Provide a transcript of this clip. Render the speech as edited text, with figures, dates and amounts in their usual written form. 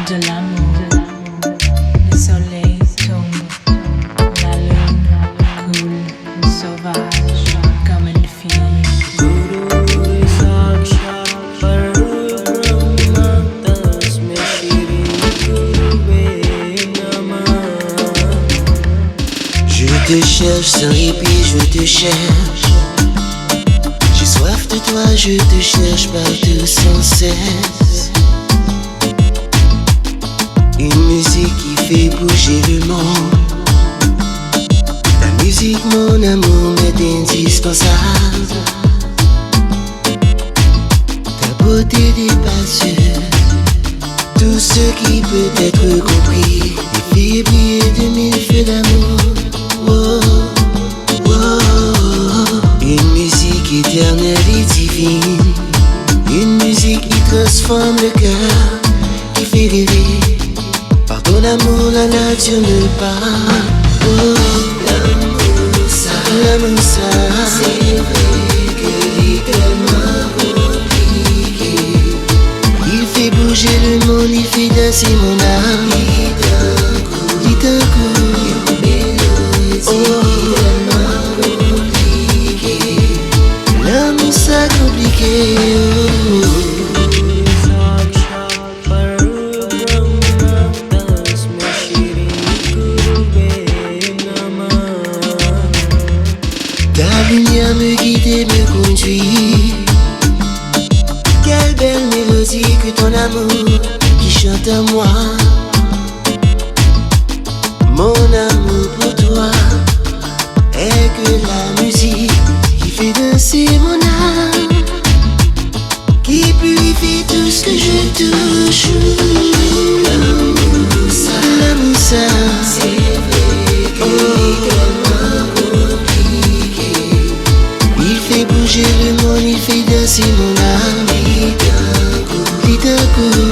de l'amour. Le soleil tombe, la lune coule, sauvage comme une fille. Je te cherche sans répit, je te cherche. J'ai soif de toi, je te cherche partout sans cesse. Une musique qui fait bouger le monde. La musique, mon amour, m'est indispensable. Ta beauté dépasse tout ce qui peut être compris. Et fait briller de mille feux d'amour. Oh, oh, oh. Une musique éternelle et divine. Une musique qui transforme le cœur, qui fait rêver. Par ton amour, la nature me parle. Oh, l'amour ça, c'est vrai que il est tellement compliqué. Il fait bouger le monde, il fait danser mon âme. Il d'un coup, une mélodie tellement compliqué. L'amour ça compliqué. Ta lumière me guide et me conduit. Quelle belle mélodie que ton amour qui chante à moi. Mon amour pour toi est que la musique qui fait danser mon âme, qui purifie tout ce que je touche. L'amour ça, c'est vrai que il fait bouger le monde, il fait danser mon âme. Dit d'un coup,